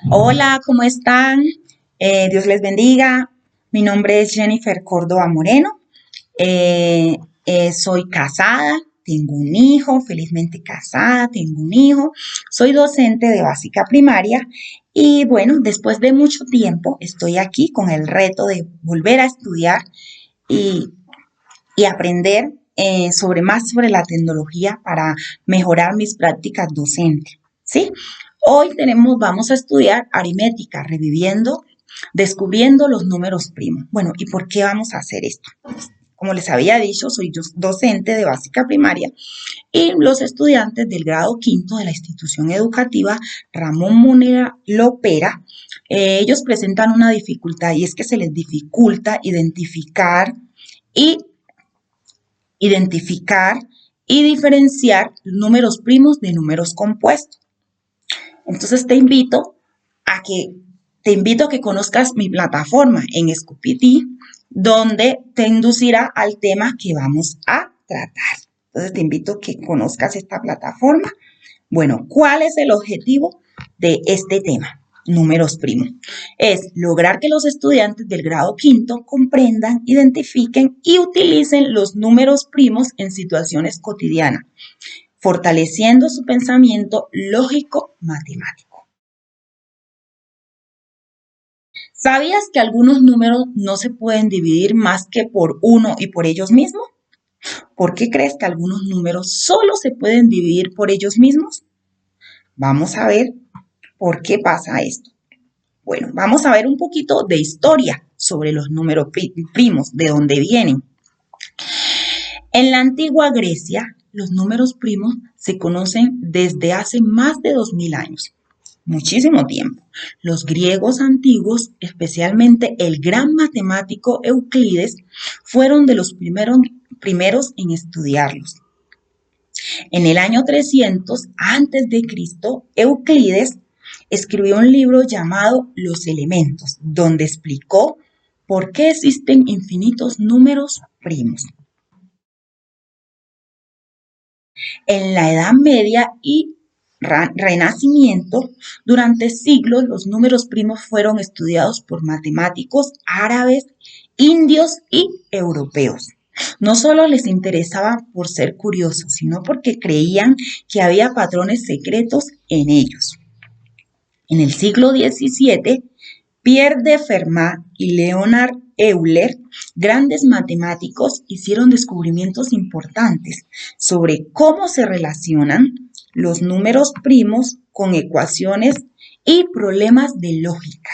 Hola, ¿cómo están? Dios les bendiga. Mi nombre es Jennifer Córdoba Moreno. Soy casada, tengo un hijo, felizmente casada, tengo un hijo. Soy docente de básica primaria y bueno, después de mucho tiempo estoy aquí con el reto de volver a estudiar y, y aprender más sobre la tecnología para mejorar mis prácticas docentes. ¿Sí? Vamos a estudiar aritmética, descubriendo los números primos. Bueno, ¿y por qué vamos a hacer esto? Como les había dicho, soy docente de básica primaria y los estudiantes del grado quinto de la institución educativa Ramón Munera Lopera, ellos presentan una dificultad y es que se les dificulta y identificar y diferenciar números primos de números compuestos. Entonces a que te invito a que conozcas mi plataforma en Scopity, donde te inducirá al tema que vamos a tratar. Entonces te invito a que conozcas esta plataforma. Bueno, ¿cuál es el objetivo de este tema? Números primos. Es lograr que los estudiantes del grado quinto comprendan, identifiquen y utilicen los números primos en situaciones cotidianas, fortaleciendo su pensamiento lógico matemático. ¿Sabías que algunos números no se pueden dividir más que por uno y por ellos mismos? ¿Por qué crees que algunos números solo se pueden dividir por ellos mismos? Vamos a ver por qué pasa esto. Bueno, vamos a ver un poquito de historia sobre los números primos, de dónde vienen. En la antigua Grecia, los números primos se conocen desde hace más de 2000 años. Muchísimo tiempo. Los griegos antiguos, especialmente el gran matemático Euclides, fueron de los primeros en estudiarlos. En el año 300 antes de Cristo, Euclides escribió un libro llamado Los Elementos, donde explicó por qué existen infinitos números primos. En la Edad Media y Renacimiento, durante siglos los números primos fueron estudiados por matemáticos árabes, indios y europeos. No solo les interesaba por ser curiosos, sino porque creían que había patrones secretos en ellos. En el siglo XVII, Pierre de Fermat y Leonard Euler, grandes matemáticos, hicieron descubrimientos importantes sobre cómo se relacionan los números primos con ecuaciones y problemas de lógica.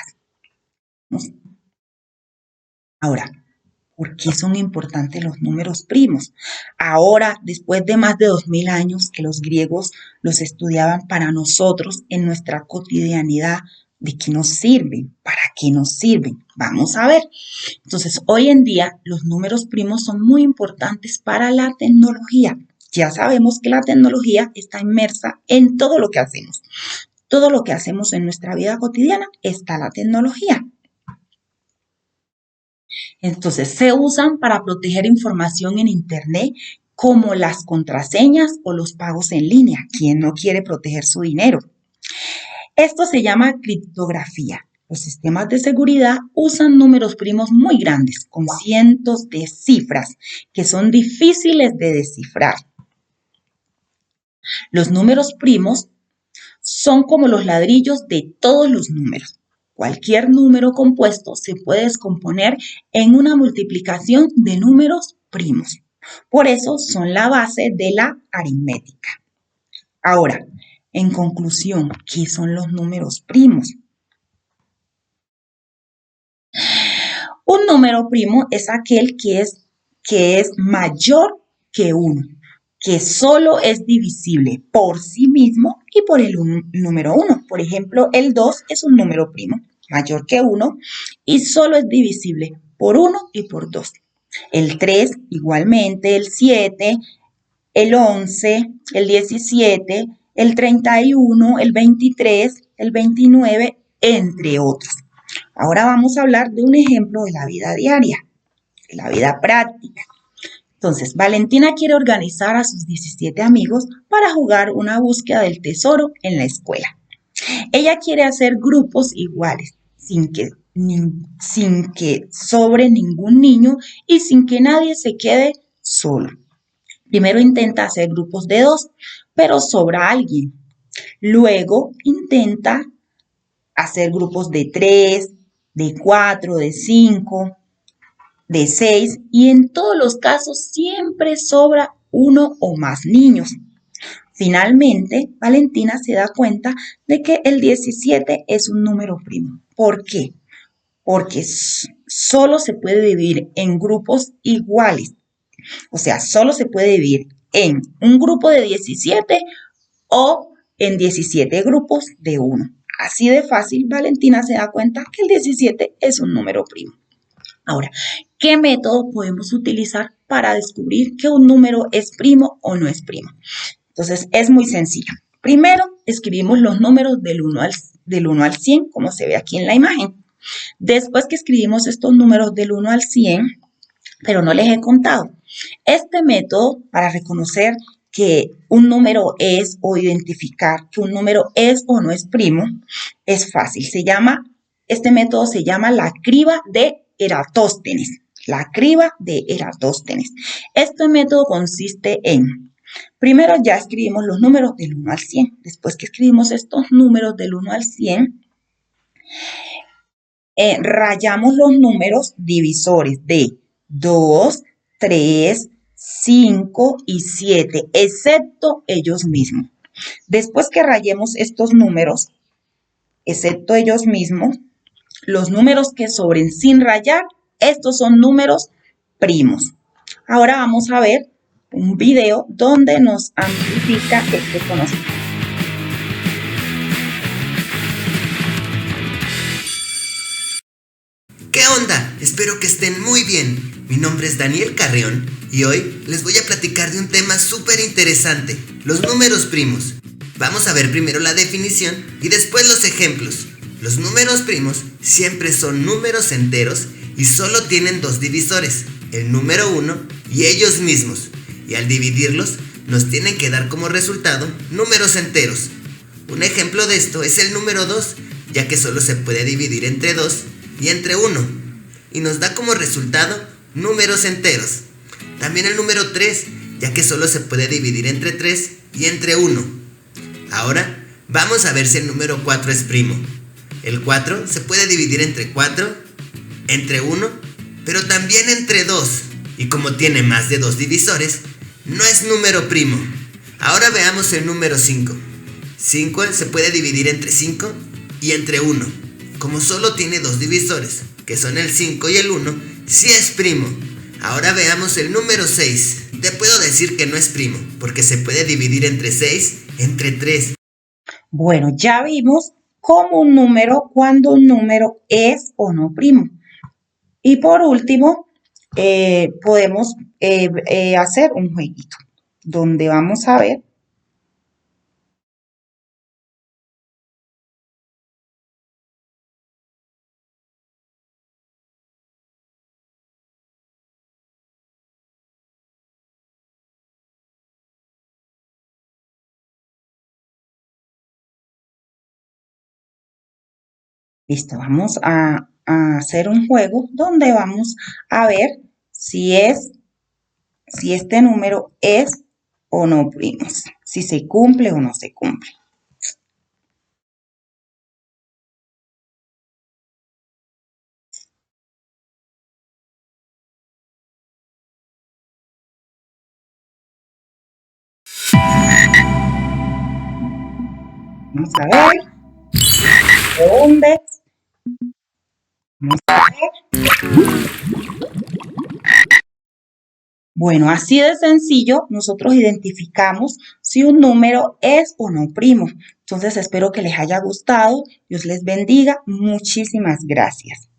Ahora, ¿por qué son importantes los números primos? Ahora, después de más de 2000 años que los griegos los estudiaban para nosotros en nuestra cotidianidad, ¿de qué nos sirven? ¿Para qué nos sirven? Vamos a ver. Entonces, hoy en día los números primos son muy importantes para la tecnología. Ya sabemos que la tecnología está inmersa en todo lo que hacemos. Todo lo que hacemos en nuestra vida cotidiana está la tecnología. Entonces, se usan para proteger información en Internet como las contraseñas o los pagos en línea. ¿Quién no quiere proteger su dinero? Esto se llama criptografía. Los sistemas de seguridad usan números primos muy grandes, con cientos de cifras, que son difíciles de descifrar. Los números primos son como los ladrillos de todos los números. Cualquier número compuesto se puede descomponer en una multiplicación de números primos. Por eso son la base de la aritmética. Ahora, en conclusión, ¿qué son los números primos? Un número primo es aquel que es mayor que 1, que solo es divisible por sí mismo y por el número 1. Por ejemplo, el 2 es un número primo mayor que 1 y solo es divisible por 1 y por 2. El 3 igualmente, el 7, el 11, el 17, el 31, el 23, el 29, entre otros. Ahora vamos a hablar de un ejemplo de la vida diaria, de la vida práctica. Entonces, Valentina quiere organizar a sus 17 amigos para jugar una búsqueda del tesoro en la escuela. Ella quiere hacer grupos iguales, sin que sobre ningún niño y sin que nadie se quede solo. Primero intenta hacer grupos de 2, pero sobra alguien. Luego intenta hacer grupos de 3, de 4, de 5, de 6 y en todos los casos siempre sobra uno o más niños. Finalmente, Valentina se da cuenta de que el 17 es un número primo. ¿Por qué? Porque solo se puede dividir en grupos iguales. O sea, solo se puede dividir en un grupo de 17 o en 17 grupos de 1. Así de fácil, Valentina se da cuenta que el 17 es un número primo. Ahora, ¿qué método podemos utilizar para descubrir que un número es primo o no es primo? Entonces, es muy sencillo. Primero, escribimos los números del 1 al 100, como se ve aquí en la imagen. Después que escribimos estos números del 1 al 100, pero no les he contado. Este método para reconocer que un número es o identificar que un número es o no es primo es fácil. Este método se llama la criba de Eratóstenes. La criba de Eratóstenes. Este método consiste en, primero ya escribimos los números del 1 al 100. Después que escribimos estos números del 1 al 100, rayamos los números divisores de 2, 3, 5 y 7, excepto ellos mismos. Después que rayemos estos números, excepto ellos mismos, los números que sobren sin rayar, estos son números primos. Ahora vamos a ver un video donde nos amplifica este conocimiento. ¿Qué onda? Espero que estén muy bien. Mi nombre es Daniel Carreón y hoy les voy a platicar de un tema súper interesante, los números primos. Vamos a ver primero la definición y después los ejemplos. Los números primos siempre son números enteros y solo tienen dos divisores, el número 1 y ellos mismos. Y al dividirlos nos tienen que dar como resultado números enteros. Un ejemplo de esto es el número 2, ya que solo se puede dividir entre 2 y entre 1, y nos da como resultado números enteros. También el número 3, ya que solo se puede dividir entre 3 y entre 1. Ahora vamos a ver si el número 4 es primo. El 4 se puede dividir entre 4, entre 1, pero también entre 2, y como tiene más de 2 divisores, no es número primo. Ahora veamos el número 5. 5 se puede dividir entre 5 y entre 1. Como solo tiene dos divisores, que son el 5 y el 1, sí es primo. Ahora veamos el número 6. Te puedo decir que no es primo, porque se puede dividir entre 6, entre 3. Bueno, ya vimos cuando un número es o no primo. Y por último, podemos hacer un jueguito, donde vamos a ver. Listo, vamos a hacer un juego donde vamos a ver si este número es o no primo, si se cumple o no se cumple. Vamos a ver. ¿Dónde? Vamos a ver. Bueno, así de sencillo, nosotros identificamos si un número es o no primo. Entonces, espero que les haya gustado. Dios les bendiga. Muchísimas gracias.